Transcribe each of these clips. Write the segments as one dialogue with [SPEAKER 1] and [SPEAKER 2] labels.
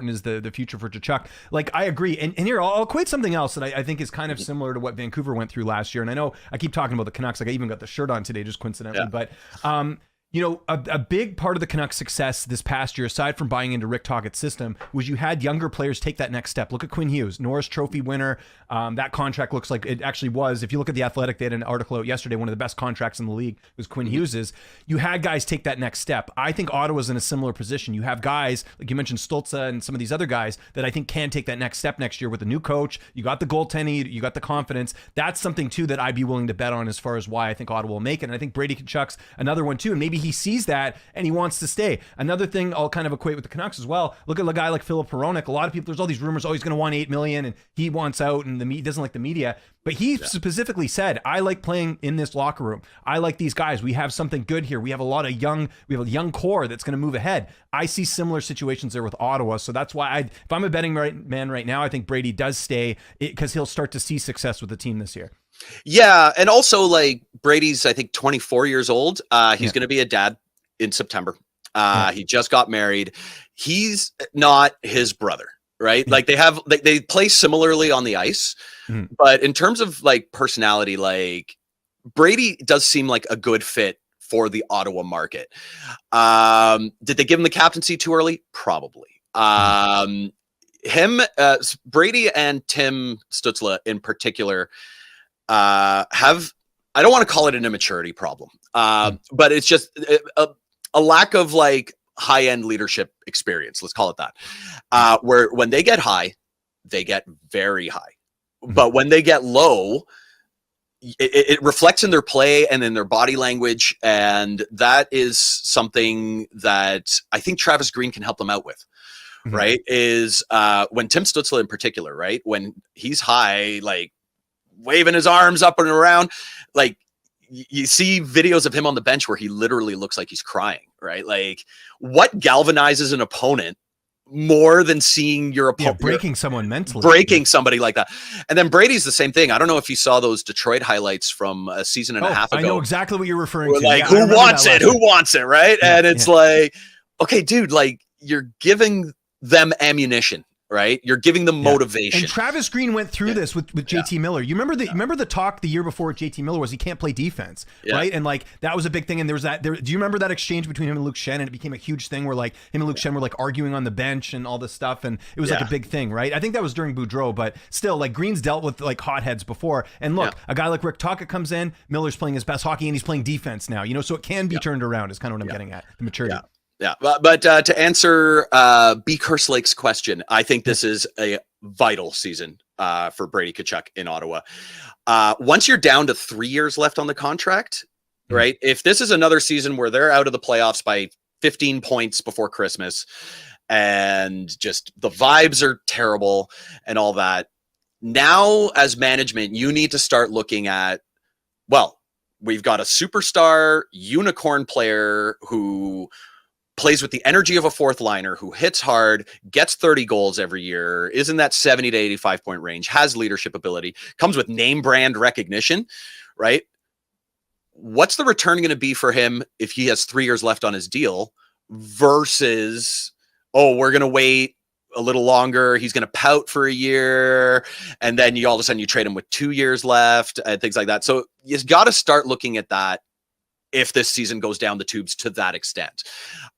[SPEAKER 1] important is the future for Tkachuk. Like, I agree. And here, I'll equate something else that I think is kind of similar to what Vancouver went through last year. And I know I keep talking about the Canucks. Like, I even got the shirt on today, just coincidentally. But, you know, a big part of the Canucks' success this past year, aside from buying into Rick Tockett's system, was you had younger players take that next step. Look at Quinn Hughes, Norris Trophy winner. That contract looks like it actually was. If you look at The Athletic, they had an article out yesterday, one of the best contracts in the league was Quinn Hughes's. You had guys take that next step. I think Ottawa's in a similar position. You have guys, like you mentioned Stoltza and some of these other guys that I think can take that next step next year with a new coach. You got the goaltending, you got the confidence. That's something, too, that I'd be willing to bet on as far as why I think Ottawa will make it. And I think Brady Tkachuk's another one, too. And maybe he sees that and he wants to stay. Another thing I'll kind of equate with the Canucks as well. Look at a guy like Philip Hronek. A lot of people, there's all these rumors, oh, he's going to want $8 million and he wants out and he doesn't like the media. But he specifically said, I like playing in this locker room. I like these guys. We have something good here. We have a young core that's going to move ahead. I see similar situations there with Ottawa. So that's why if I'm a betting man right now, I think Brady does stay because he'll start to see success with the team this year.
[SPEAKER 2] Yeah. And also, like, Brady's, I think, 24 years old. He's going to be a dad in September. He just got married. He's not his brother, right? Like, they play similarly on the ice, but in terms of like personality, like, Brady does seem like a good fit for the Ottawa market. Did they give him the captaincy too early? Probably. Brady and Tim Stützle in particular have, I don't want to call it an immaturity problem, but it's just a lack of like high-end leadership experience. Let's call it that. Where when they get high, they get very high. But when they get low, it reflects in their play and in their body language. And that is something that I think Travis Green can help them out with, right? Is when Tim Stützle in particular, right? When he's high, like waving his arms up and around, like, you see videos of him on the bench where he literally looks like he's crying, right? Like, what galvanizes an opponent more than seeing your opponent
[SPEAKER 1] breaking someone mentally,
[SPEAKER 2] breaking somebody like that? And then Brady's the same thing. I don't know if you saw those Detroit highlights from a season and a half ago.
[SPEAKER 1] I know exactly what you're referring to.
[SPEAKER 2] Like, who wants it? Who wants it? Right. And it's like, okay, dude, like, you're giving them ammunition. Right, you're giving them motivation.
[SPEAKER 1] And Travis Green went through this with JT Miller. You remember the talk the year before JT Miller was he can't play defense, right? And like that was a big thing. And there was do you remember that exchange between him and Luke Schenn? And it became a huge thing where like him and Luke Schenn were like arguing on the bench and all this stuff, and it was like a big thing, right? I think that was during Boudreau, but still, like Green's dealt with like hotheads before. And look, a guy like Rick Tocchet comes in, Miller's playing his best hockey, and he's playing defense now. You know, so it can be turned around. Is kind of what I'm getting at. The maturity.
[SPEAKER 2] Yeah, but to answer B. Kerslake's question, I think this is a vital season for Brady Tkachuk in Ottawa. Once you're down to 3 years left on the contract, right? If this is another season where they're out of the playoffs by 15 points before Christmas and just the vibes are terrible and all that, now as management, you need to start looking at, well, we've got a superstar unicorn player who plays with the energy of a fourth liner, who hits hard, gets 30 goals every year, is in that 70 to 85 point range, has leadership ability, comes with name brand recognition, right? What's the return going to be for him if he has 3 years left on his deal versus, oh, we're going to wait a little longer, he's going to pout for a year, and then all of a sudden you trade him with 2 years left and things like that. So you've got to start looking at that if this season goes down the tubes to that extent.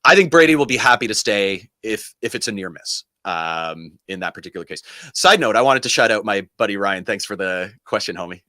[SPEAKER 2] I think Brady will be happy to stay if it's a near miss in that particular case. Side note, I wanted to shout out my buddy Ryan. Thanks for the question, homie.